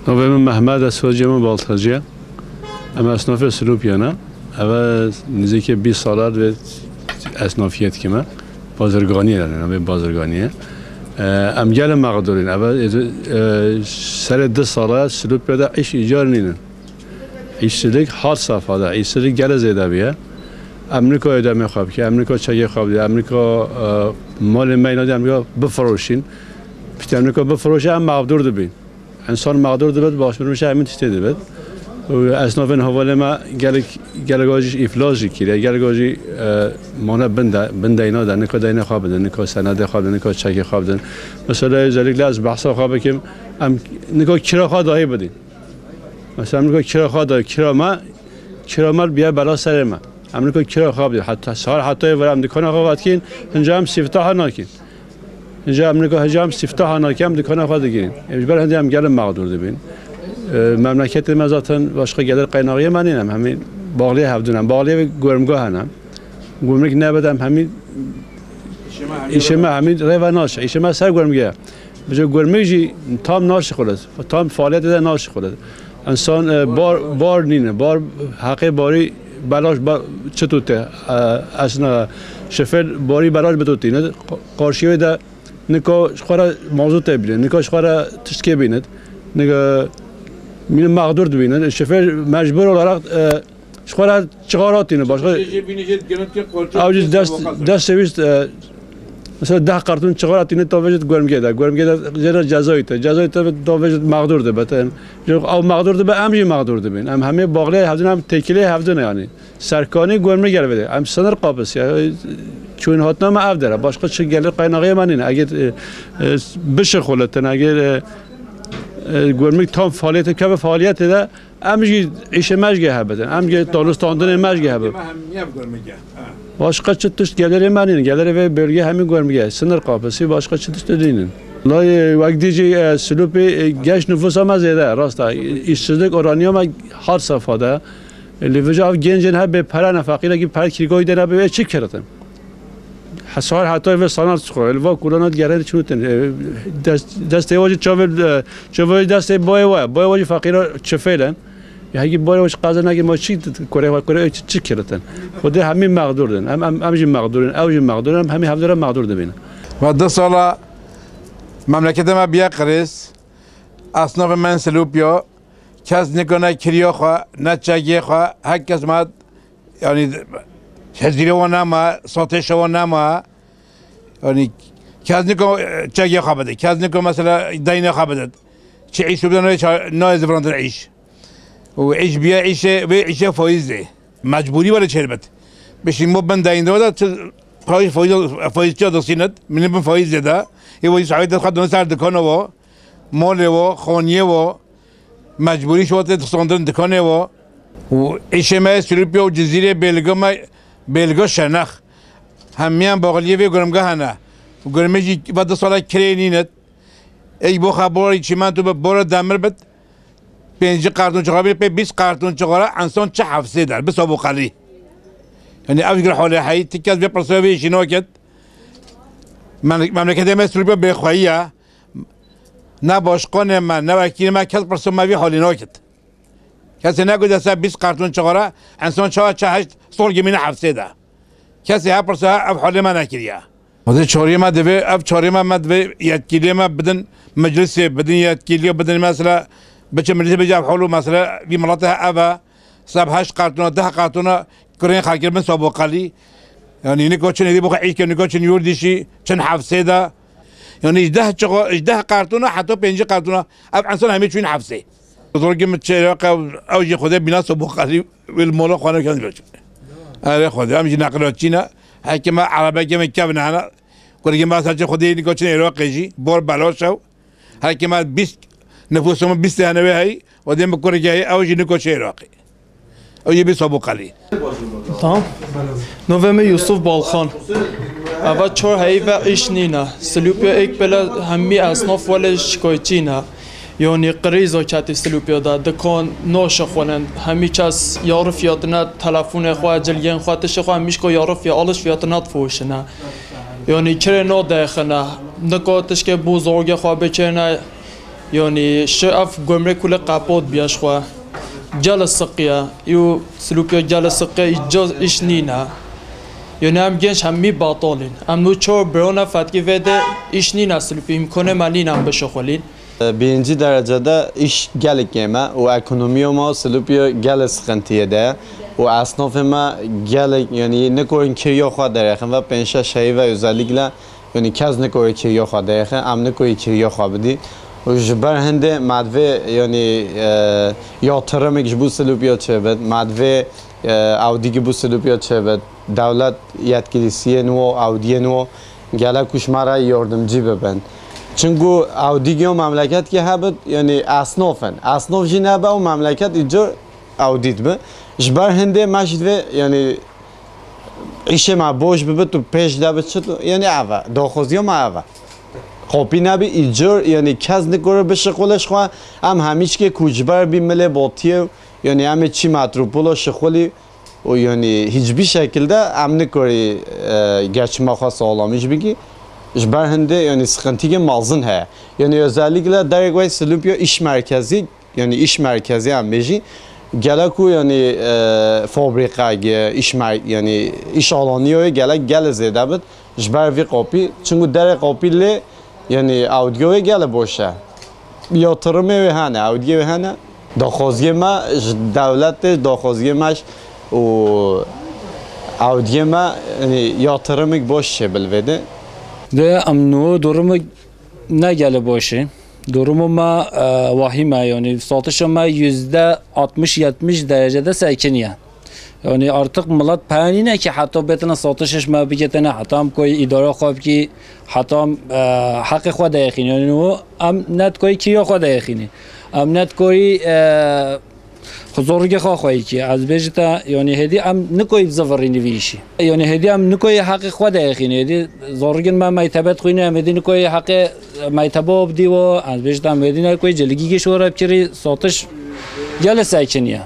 نویم محمد اسفاجیم بالتاجیه. اما اسناف سلوپیانه. اول نزدیک 20 ساله و اسنافیت کمه. بازرگانیه نه بازرگانیه. امجال مقدورین. اول سر 2 ساله سلوپیاده ایش ایجار نینن. ایشتریک هر صفاده. ایشتریک گل زیاده بیه. امریکا ادامه خواب که امریکا چه خواب دی امریکا مال مینادی امریکا بفروشین پیش امریکا بفروشه هم مقدور دبین انسان مقدور دبید باش میشه همین تشتی دبید و اسنافن حواله ما گلگاجیش افلاسی کیه گلگاجی مانه بنده اینا در نکات اینا خواب دن نکات سند خواب دن نکات چک خواب دن مثلا زلیک لاز بحث خواب کم ام نکات کرا خواد دایی بدین مثلا نکات کرا خواد کرا مال بیا بالا سر ما امریکا کرا خواب دید حتی سال حتی ورام دکان خوابت کن هنجام سیفته ها نکن هنجام امریکا هنجام سیفته ها نکن دکان خواد گیرین اجبار هندی هم گلم مقدور دبین مملکت ما ذاتن باشقه گلر قیناقی من اینم همین باقلی هفدونم باقلی گرمگاه هنم گرمگ نبودم همین ایشما همین ریو ناش ایشما سر گرمگاه بجای گرمگی تام ناش خورد تام فعالیت ده ناش خورد انسان بار نینه بار حقی باری بلاش چطوره اصلا شفر باری بلاش بتوتی نه قارشیه ده نکاش خورا موضوع تبیه نکاش خورا تشکیه بیند نگه من مقدور بینند شفر مجبور olarak خورا چهارات اینه باشه اوجی دست سویست مثلا 10 کارتون چهارات اینه تا وجد گرمگه ده جرا جزایی تا تا وجد مقدور ده بتن او مقدور ده به امجی مقدور ده بین هم همه باقلی هفته هم تکیله هفته نه یعنی سرکانی گرمه گرفته هم سنر قابس یا چون هاتنا ما افدره باشقه چه گلر قیناقی من اینه اگر بشه خلتن اگر گرمه تام فعالیت که فعالیت ده امجی ایش مجگه هبدن امجی دانستاندن مجگه هبد başka çıtış geliri menin geliri ve bölge hemin görmeye sınır kapısı başka çıtış dediğinin. Lay vaktici sülüpi genç nüfus ama ziyade rasta işsizlik oranı ama har safhada livcav gencin hep para fakire gibi para kirgoy dene be çık keratan. Hasar hatta ve sanat skoil ve kuranat geliri çutin desteği çavel desteği boy fakire çefelen هایی باید وش قاضی نگی ما چی کره چی کردن خدا همین مقدورن همین مقدورن اوج مقدورن همین هفته مقدور دبینه و 2 ساله مملکت ما بیا قرص اصناف من سلوپیا کس نکنه کریا خوا نه چگی خوا هر کس ما یعنی هزینه و نما ساتش و نما یعنی کس نکنه چگی خوا بده کس نکنه مثلا دینه خوا بده چه عیش بدن نه زبران عیش و عيش بيا عيشة فايزة مجبوري ولا شربت بس مو بندين ده فايز جدا سيند من بن فايز ده هو يساعد خدنا سر دكانه و ماله و خانية و مجبوري شو تصندن دكانه و عيش ما سلوبيا وجزيرة بلغا شنخ هميان باقليه و گرمگاه هنه و گرمجي بعد سالا كرينينت اي بو خبري چمان تو بورا دمر بد 5 کارتون چهار به 20 کارتون چهار انسان چه حفظه در به سابق علی یعنی افکر حال حی تکیز به پرسوی شناکت مملکت مسئول به خواهیه نه باشقان من نه وکیل من کس پرسوی حالی ناکت کسی نگوید از 20 کارتون چهار انسان چه 8 سال گمینه حفظه ده کسی هر پرسوی اف حال من نکریه ولی چهاری ما دوی اف چهاری ما دوی یادگیری ما بدن مجلس بدن یادگیری بدن مثلا بچه ملیتی بجاب حلو مثلا بی ملاته اوه سب 8 کارتونه 10 کارتونه کرین خاکر من سابقالی یعنی نکو چن دی بخوای که نکو چن یوردیشی چن حفظه ده یعنی 10 کارتونه حتی 5 کارتونه اب انسان همه چون حفظه بزرگی متشراق اوجی خدا بنا سابقالی والمولا خانه کن بچه آره خدا همین نقلات چینا حکم عربی که مکب نه کلی ما سرچ خدایی نکو چن عراقی بار بلاشو حکم 20 نفوسهم 20 هنوی هایی و دیم بکره که هایی اوجی نکوچه عراقی اوجی بی سابق علی تمام نویم یوسف بالخان اول 4 هایی و ایش نینا سلوپیا ایک بلا همی اصناف ولی شکایتی نه یعنی قریزا کتی سلوپیا ده دکان ناش خونن همی چس یارو فیات نه تلفون خواه جلگین خواه تش خواه همیش که یارو فیات آلش فیات نه فوش نه یعنی کره نا دخنه نکاتش که بزرگ خواه بچه نه يعني شاف جمرك كل قابود بيشوا جالس سقيا يو سلوبيا جالس سقيا إجاز إشنينا يعني هم جنش همي باطلين هم نو چور برونا فتكي وده إشنينا سلوبيا إمكانه مالين هم بشخولين birinci derecede iş gelik yeme, o ekonomiyoma Silupya gel sıkıntıya da, o esnafıma gelik yani ne koyun kiriyor kadar ve penşe şey ve özellikle yani kez ne koyun kiriyor kadar, am ne koyun kiriyor kadar. O jber hende madve yani yatırım ki bu Silupya çevret, madve Audi ki bu Silupya çevret, devlet yetkilisiye no Audiye no gelek kuşmara yardımcı ben. Çünkü Audi memleket ki habet yani asnafın. Asnaf jine be o memleket icar Audi be. Jber hende meşd ve yani işe ma boş be tu peş da be çto yani ava. Daxoziya ma ava. Qopi nabi icar yani kaz nikore be şkolş xwa am hamiç ke kujbar bi mele batiye yani am çi metropol şkoli o yani hiçbir şekilde am nikore geçme xwa sağlamış bigi. Jber hende yani sıkıntı ki malzın he. Yani özellikle Dergvay Silupya iş merkezi yani iş merkezi ambeji gelaku yani fabrika iş yani iş alanıyor gel zedabet jber vi kopi çünkü dere kopiyle yani audio gel boşa. Yatırımı ve hane audio ve hane daxoziye ma devlet daxoziye o audio ma yani yatırımı boş şebel vede. ده امنو دورم نگله باشه دورم ما وحیمه یعنی ساتش ما %60-70 derecede سکنیه یعنی artık millet پنینه که حتی بتونه ساتشش ما بگتنه حتی هم کوی اداره خواب کی حتی هم حق خود یخینی یعنی او ام نت کوی کیا خود یخینی ام نت کوی خزورگ خواهی کی از بیشتر یعنی هدی ام نکوی زفرینی ویشی یعنی هدی ام نکوی حق خود یخینی هدی زورگن ما میتابت خوینه ام هدی نکوی حق میتابو بدی و از بیشتر ام هدی نکوی جلگی که شوراب کری ساتش جلسه کنیه